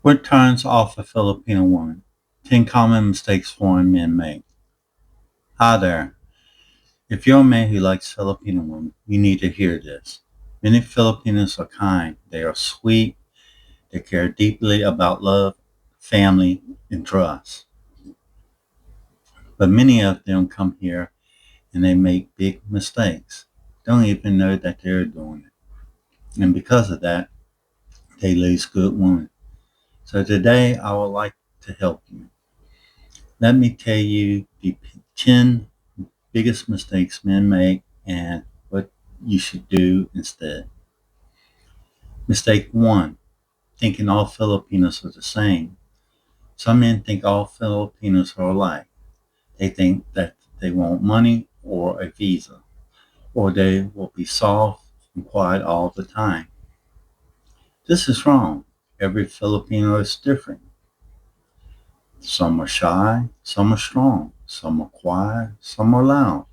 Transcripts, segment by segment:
What turns off a Filipino woman? 10 common mistakes foreign men make. Hi there. If you're a man who likes Filipino women, you need to hear this. Many Filipinos are kind. They are sweet. They care deeply about love, family, and trust. But many of them come here and they make big mistakes. Don't even know that they're doing it. And because of that, they lose good women. So today I would like to help you. Let me tell you the 10 biggest mistakes men make and what you should do instead. Mistake one, thinking all Filipinos are the same. Some men think all Filipinos are alike. They think that they want money or a visa, or they will be soft and quiet all the time. This is wrong. Every Filipino is different. Some are shy, some are strong, some are quiet, some are loud.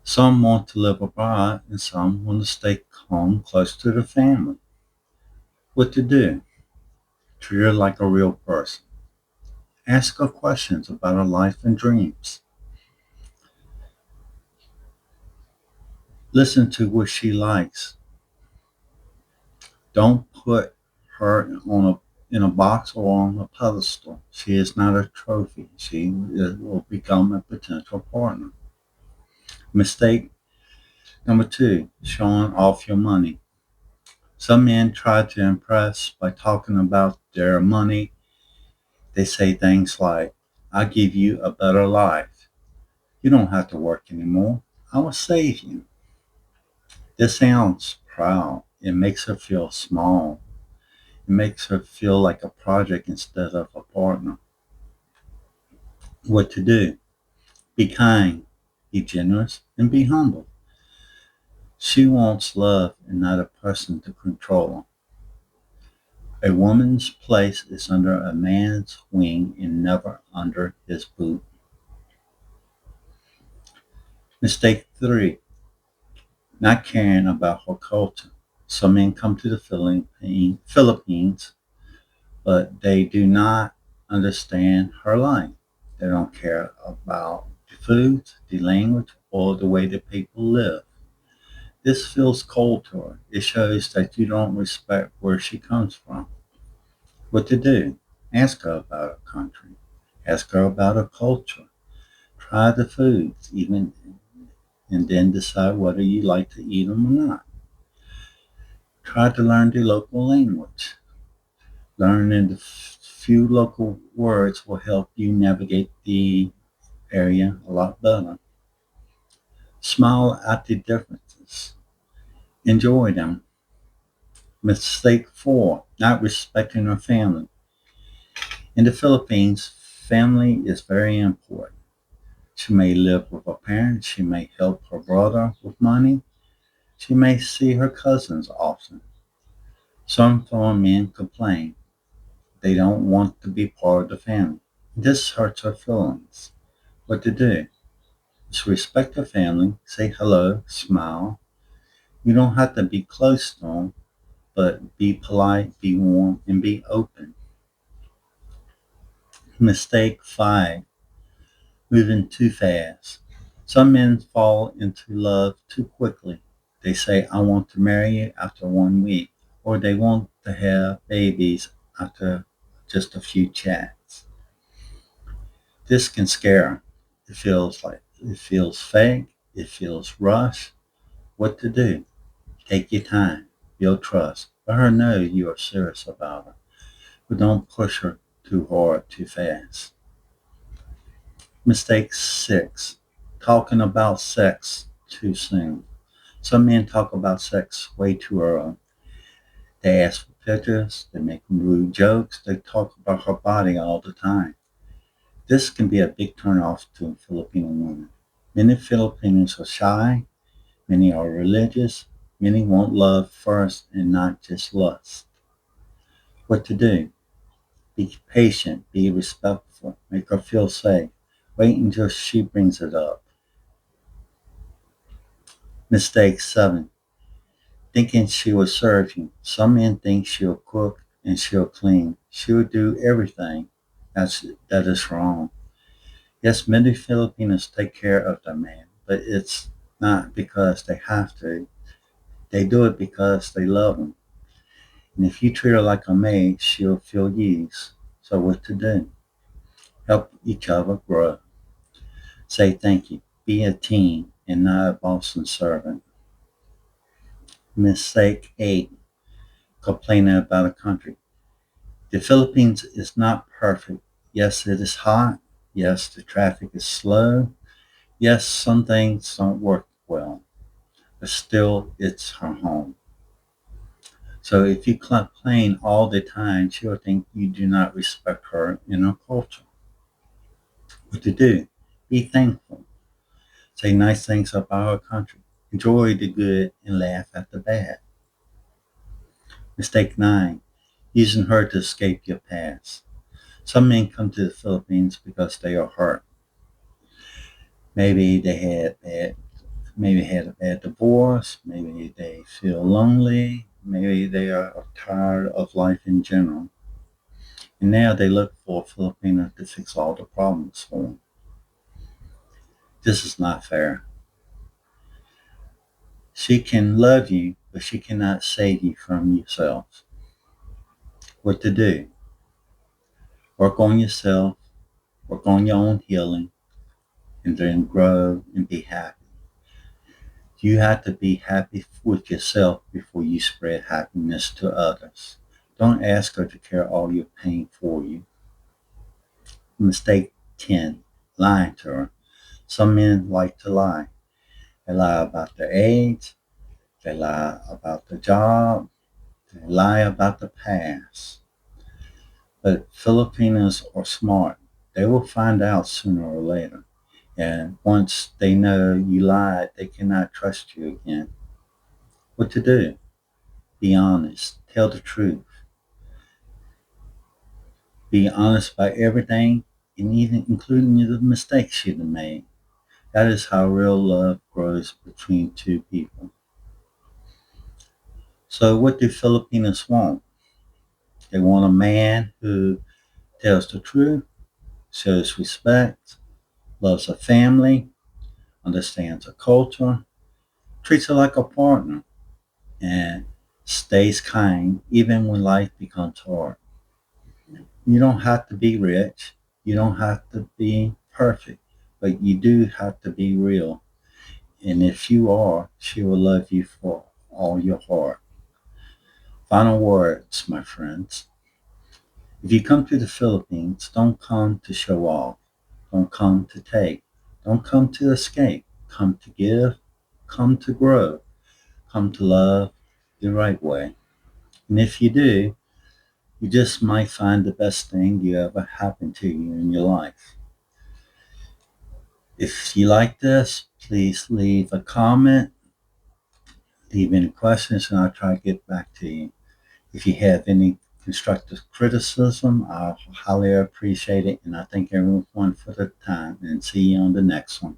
Some want to live abroad and some want to stay home close to their family. What to do? Treat her like a real person. Ask her questions about her life and dreams. Listen to what she likes. Don't put her in a box or on a pedestal. She is not a trophy. She will become a potential partner. Mistake number two, showing off your money. Some men try to impress by talking about their money. They say things like, I'll give you a better life. You don't have to work anymore. I will save you. This sounds proud. It makes her feel small. It makes her feel like a project instead of a partner. What to do? Be kind, be generous, and be humble. She wants love and not a person to control her. A woman's place is under a man's wing and never under his boot. Mistake three, not caring about her culture. Some men come to the Philippines, but they do not understand her life. They don't care about the food, the language, or the way the people live. This feels cold to her. It shows that you don't respect where she comes from. What to do? Ask her about her country. Ask her about her culture. Try the foods, even, and then decide whether you like to eat them or not. Try to learn the local language. Learning the few local words will help you navigate the area a lot better. Smile at the differences. Enjoy them. Mistake four, not respecting her family. In the Philippines, family is very important. She may live with her parents. She may help her brother with money. She may see her cousins often. Some foreign men complain. They don't want to be part of the family. This hurts her feelings. What to do? Just respect her family. Say hello. Smile. You don't have to be close to them, but be polite, be warm, and be open. Mistake five, moving too fast. Some men fall into love too quickly. They say, I want to marry you after 1 week, or they want to have babies after just a few chats. This can scare them. It feels fake. It feels rushed. What to do? Take your time. Build trust. Let her know you are serious about her, but don't push her too hard, too fast. Mistake six, talking about sex too soon. Some men talk about sex way too early. They ask for pictures, they make rude jokes, they talk about her body all the time. This can be a big turnoff to a Filipino woman. Many Filipinos are shy, many are religious, many want love first and not just lust. What to do? Be patient, be respectful, make her feel safe. Wait until she brings it up. Mistake seven, thinking she will serve you. Some men think she'll cook, and she'll clean. She'll do everything. That is wrong. Yes, many Filipinos take care of their man, but it's not because they have to. They do it because they love him. And if you treat her like a maid, she'll feel used. So what to do? Help each other grow. Say thank you. Be a team and not a boss and servant. Mistake 8. Complaining about a country. The Philippines is not perfect. Yes, it is hot. Yes, the traffic is slow. Yes, some things don't work well, but still, it's her home. So if you complain all the time, she'll think you do not respect her and her culture. What to do? Be thankful. Say nice things about our country. Enjoy the good and laugh at the bad. Mistake 9. Using her to escape your past. Some men come to the Philippines because they are hurt. Maybe they had a bad divorce. Maybe they feel lonely. Maybe they are tired of life in general. And now they look for a Filipino to fix all the problems for them. This is not fair. She can love you, but she cannot save you from yourself. What to do? Work on yourself, work on your own healing, and then grow and be happy. You have to be happy with yourself before you spread happiness to others. Don't ask her to carry all your pain for you. Mistake 10. Lying to her. Some men like to lie. They lie about their age. They lie about the job. They lie about the past. But Filipinos are smart. They will find out sooner or later. And once they know you lied, they cannot trust you again. What to do? Be honest. Tell the truth. Be honest about everything, and even including the mistakes you've made. That is how real love grows between two people. So what do Filipinos want? They want a man who tells the truth, shows respect, loves a family, understands a culture, treats her like a partner, and stays kind even when life becomes hard. You don't have to be rich. You don't have to be perfect, but you do have to be real. And if you are, she will love you for all your heart. Final words, my friends. If you come to the Philippines, don't come to show off. Don't come to take. Don't come to escape. Come to give. Come to grow. Come to love the right way. And if you do, you just might find the best thing you ever happened to you in your life. If you like this, please leave a comment, leave any questions, and I'll try to get back to you. If you have any constructive criticism, I'll highly appreciate it. And I thank everyone for the time and see you on the next one.